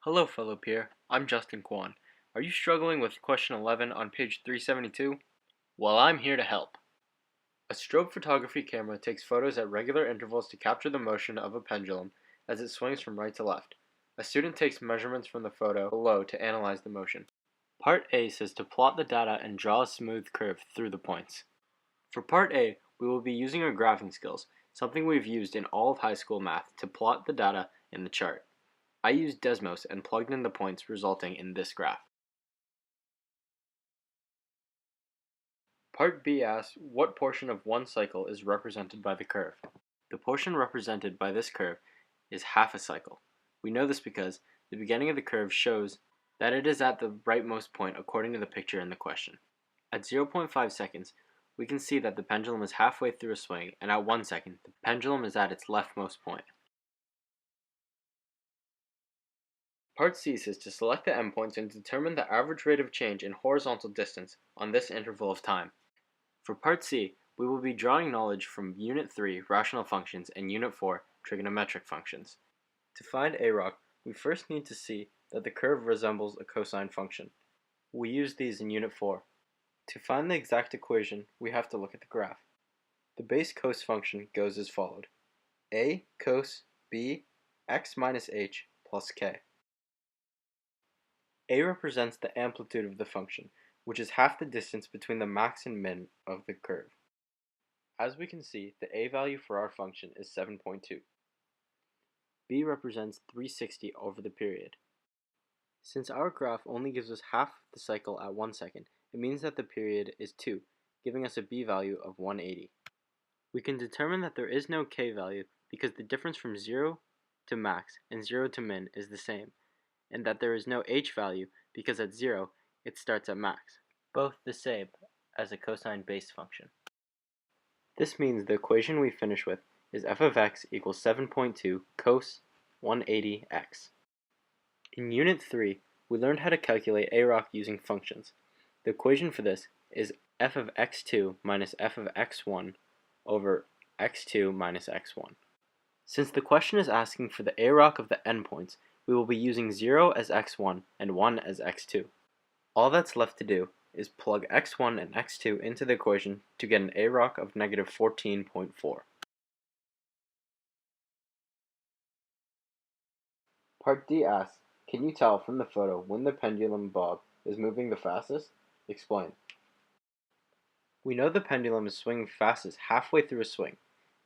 Hello, fellow peer. I'm Justin Quan. Are you struggling with question 11 on page 372? Well, I'm here to help. A strobe photography camera takes photos at regular intervals to capture the motion of a pendulum as it swings from right to left. A student takes measurements from the photo below to analyze the motion. Part A says to plot the data and draw a smooth curve through the points. For Part A, we will be using our graphing skills, something we've used in all of high school math to plot the data in the chart. I used Desmos and plugged in the points resulting in this graph. Part B asks what portion of one cycle is represented by the curve. The portion represented by this curve is half a cycle. We know this because the beginning of the curve shows that it is at the rightmost point according to the picture in the question. At 0.5 seconds, we can see that the pendulum is halfway through a swing, and at 1 second, the pendulum is at its leftmost point. Part C says to select the endpoints and determine the average rate of change in horizontal distance on this interval of time. For Part C, we will be drawing knowledge from Unit 3, Rational Functions, and Unit 4, Trigonometric Functions. To find AROC, we first need to see that the curve resembles a cosine function. We use these in Unit 4. To find the exact equation, we have to look at the graph. The base cos function goes as followed: a cos b x minus h plus k. A represents the amplitude of the function, which is half the distance between the max and min of the curve. As we can see, the a value for our function is 7.2. B represents 360 over the period. Since our graph only gives us half the cycle at 1 second, it means that the period is 2, giving us a b value of 180. We can determine that there is no k value because the difference from 0 to max and 0 to min is the same, and that there is no h value because at 0 it starts at max, both the same as a cosine-based function. This means the equation we finish with is f of x equals 7.2 cos 180x. In Unit 3, we learned how to calculate AROC using functions. The equation for this is f of x2 minus f of x1 over x2 minus x1. Since the question is asking for the AROC of the endpoints, we will be using 0 as x1 and 1 as x2. All that's left to do is plug x1 and x2 into the equation to get an AROC of negative 14.4. Part D asks, can you tell from the photo when the pendulum bob is moving the fastest? Explain. We know the pendulum is swinging fastest halfway through a swing.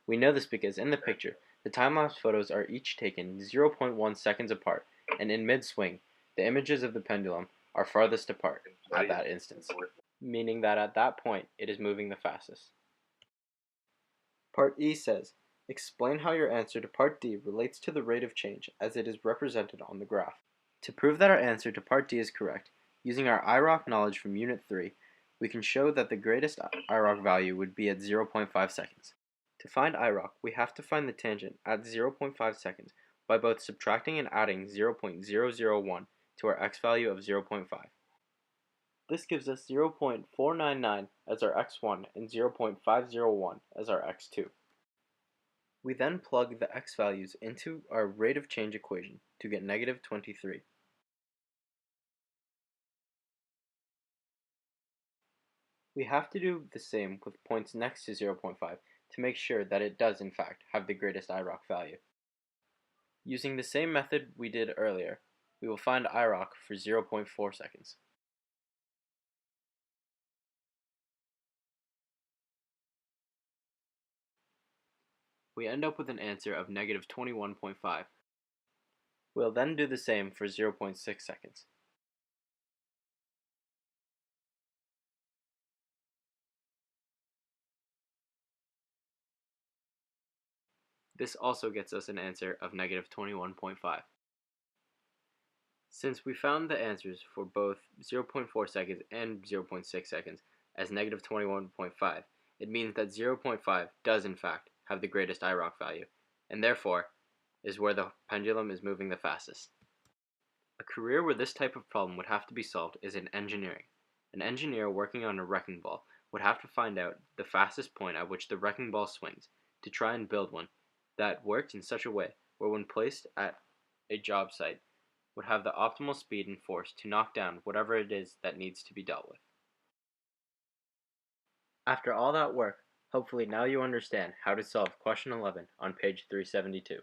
We know this because in the picture, the time-lapse photos are each taken 0.1 seconds apart, and in mid-swing, the images of the pendulum are farthest apart at that instance, meaning that at that point it is moving the fastest. Part E says, explain how your answer to Part D relates to the rate of change as it is represented on the graph. To prove that our answer to Part D is correct, using our IROC knowledge from Unit 3, we can show that the greatest IROC value would be at 0.5 seconds. To find IROC, we have to find the tangent at 0.5 seconds by both subtracting and adding 0.001 to our x value of 0.5. This gives us 0.499 as our x1 and 0.501 as our x2. We then plug the x values into our rate of change equation to get negative 23. We have to do the same with points next to 0.5 to make sure that it does in fact have the greatest IROC value. Using the same method we did earlier, we will find IROC for 0.4 seconds. We end up with an answer of negative 21.5. We'll then do the same for 0.6 seconds. This also gets us an answer of negative 21.5. Since we found the answers for both 0.4 seconds and 0.6 seconds as negative 21.5, it means that 0.5 does in fact have the greatest IROC value, and therefore is where the pendulum is moving the fastest. A career where this type of problem would have to be solved is in engineering. An engineer working on a wrecking ball would have to find out the fastest point at which the wrecking ball swings to try and build one that worked in such a way where when placed at a job site, would have the optimal speed and force to knock down whatever it is that needs to be dealt with. After all that work, hopefully now you understand how to solve question 11 on page 372.